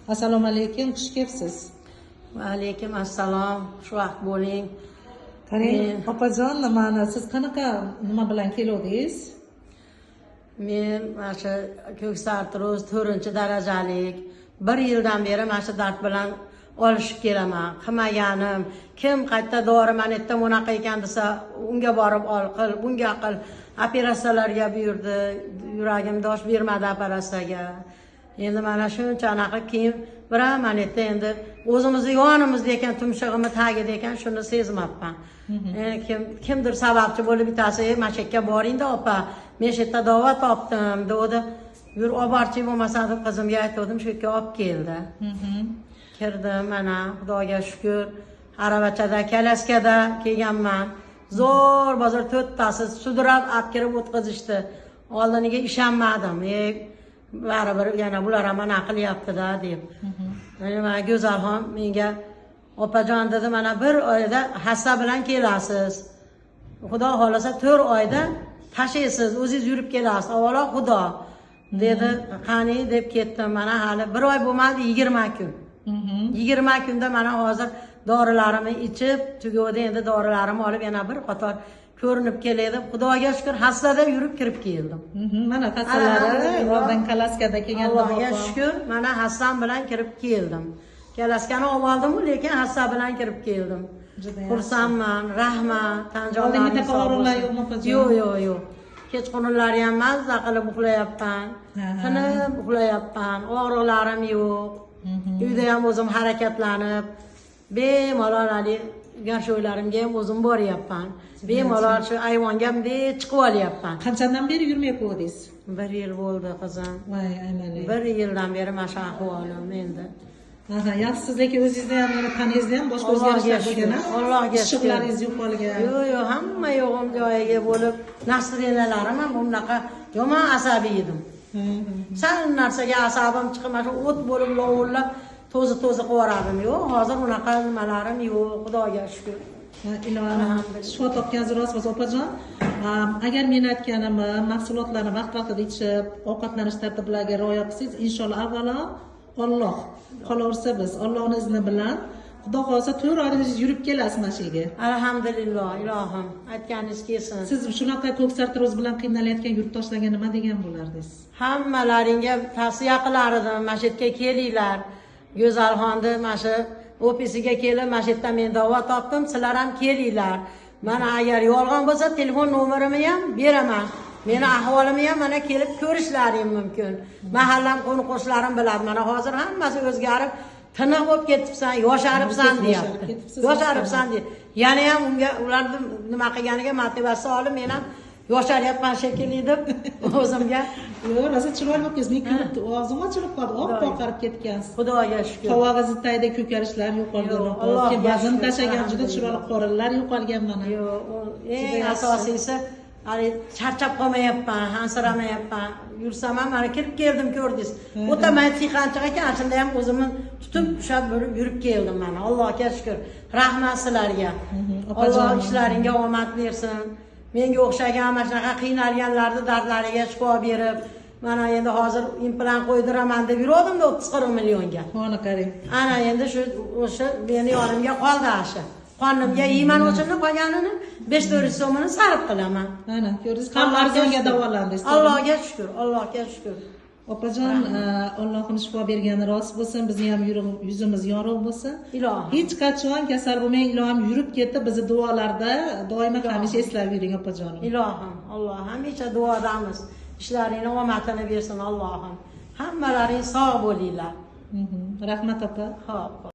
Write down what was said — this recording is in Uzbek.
Assalomu alaykum, xush kelibsiz. Va alaykum assalom, shu vaqt bo'ling. Qarang, opajon, siz qanaqa nima bilan keluvdingiz? Men mana shu Ko'ksartiruz 4-darajalik 1 yildan beri mana shu dard bilan olishib kelaman. Qilmaganim, kim qayta dori mana yerda bunaqa ekan desa, unga borib ol qil, bunga qil. Operatsiyalarga buyurdi, yuragim dosh bermadi operatsiyaga. Endi mana shuncha anaqa keyin biram mana yerda endi o'zimizni yonimizda ekan, tumshug'imni tagida ekan, shuni sezmabman. Kimdir sababchi bo'lib bitasi, mana shu yerga boring-da opa, men shu yerda davo topdim dedi. Yur oborchi bo'lmasa deb qizimga aytdim, shu yerga olib keldi. Kirdim, mana Xudoga shukr, aravachada, kalaskada kelganman. Zo'r bozor 4tasi sudrab olib kirib o'tkazishdi. Oldiniga ishonmadim. Baribir yana bular ham mana qilyapti-da deb. Mana Go'zalxon menga opajon dedi, mana 1 oyda hassa bilan kelasiz. Xudo xolasa 4 oyda tashlaysiz, o'zingiz yurib kelasiz. Avvalo Xudo dedi, qani deb ketdim. Mana hali 1 oy bo'lmadi, 20 kun. 20 kunda mana hozir dorilarimni ichib, tugadi, endi dorilarimni olib yana bir qator ko'rinib keladi. Xudoga shukr, hassada yurib kirib keldim. Mana hassalari oldin kalaskada kelganda Allohga shukr, mana hassam bilan kirib keldim. Kalaskani oldim, lekin hassa bilan kirib keldim. Xursandman, rahmat, tanjonlarim. Oldingi taqorurlar yo'qmi opajon? Yo'q. Kechqurunlari ham mazza qilib uxlayapman. Tinib uxlayapman, og'riqlarim yo'q. Uyda ham o'zim harakatlanib, bemalol garshoylarimga ham o'zim boryapman. Bemalol shu ayvonga ham chiqib olyapman. Qanchadan beri yurmay qo'ydingiz? 1 yil bo'ldi qizim. Voy, aymani. 1 yildan beri mana shu ahvolim endi. Yaxshi, siz lekin o'zingizni ham, tanangizda ham boshqa o'zgarishlar bo'lgan, Allohga shukr. Ishqlaringiz yo'qolgan. Yo'q, hamma yo'g'im joyiga bo'lib, nasriyalarim ham bunaqa yomon asabiy edim. Sal narsaga asabim chiqib, o't bo'lib lovullab, to'zi qilib yuboradim. Yo'q, hozir unaqa nimalarim yo'q, Xudoga shukr. Ilohim shifo topganingiz rost bo'lsin opajon. Agar men aytganim mahsulotlarni vaqt-vaqtida ichib, ovqatlanish tartiblariga rioya qilsangiz, inshaalloh avvalo Alloh qolaversa biz Allohning izni bilan Xudo xolasa 4 oyda yurib kelasiz mana shu yerga. Alhamdulillah, ilohim, aytganingiz kelsin. Siz shunaqa Ko'ksartiruz bilan qiynalayotgan yurtdoshlarga nima degan bo'lardingiz? Hammalaringga tavsiya qilar edim, mana shu yerga kelinglar. Go'zalxonni mana shu ofisiga kelib, mana shu yerda men davo topdim, sizlar ham kelinglar. Mana agar yolg'on bo'lsa, telefon nomerimni ham beraman. Meni ahvolimni ham mana kelib ko'rishlaring mumkin. Mahallam qo'ni-qo'shnilarim biladi. Mana hozir hammasi o'zgarib, tiniq bo'lib ketibsan, yosharibsan deyapti. Yosharibsan deydi. Yana ham unga ularni nima qilganiga motivatsiya olib, men ham yosharyapman shekilli deb o'zimga. Yo'q, rosa chiroyli bo'lib ketsiz. Men ko'rib og'zim ochilib qoldi, oppoq qarib ketgansiz. Xudoga shukr. Qovog'ingiz tagida ko'karishlar yo'qolgan. Allohga vazn tashagan juda chiroyli qorinlar yo'qolgan mana. Yo'q, eng asosiysi hali charchab qolmayapman, hansiramayapman. Yursam ham mana kirib keldim, ko'rdingiz. O'tamay tiqanchiq ekan, shunda ham o'zimni tutib ushlab yurib keldim mana. Allohga shukr. Rahmat sizlarga. Alloh ishlaringga omad bersin. Menga o'xshagan mana shunaqa qiynalganlarni dardlariga shifo berib, mana endi hozir implant qo'ydiraman deb yurdim-da 30-40 millionga. Mana qarang. Ana endi o'sha meni yonimga qoldi ashi. Qonimga yeyman o'shani, qolganini 500 so'mini sarf qilaman. Mana ko'rdingiz, ham arzonga davolandingiz. Allohga shukr, Allohga shukr. Opajon, Allohim shifo bergani rost bo'lsin, bizning ham yuzimiz yorug' bo'lsin. Ilohim. Hech qachon kasal bo'lmang, ilohim yurib ketdi, bizni duolarda doimo hamisha eslab yuring opajonim. Ilohim, Alloh hamisha duodamiz. Ishlaringni omadini bersin Allohim. Hammalaring sog' bo'linglar. Rahmat opa. Xo'p.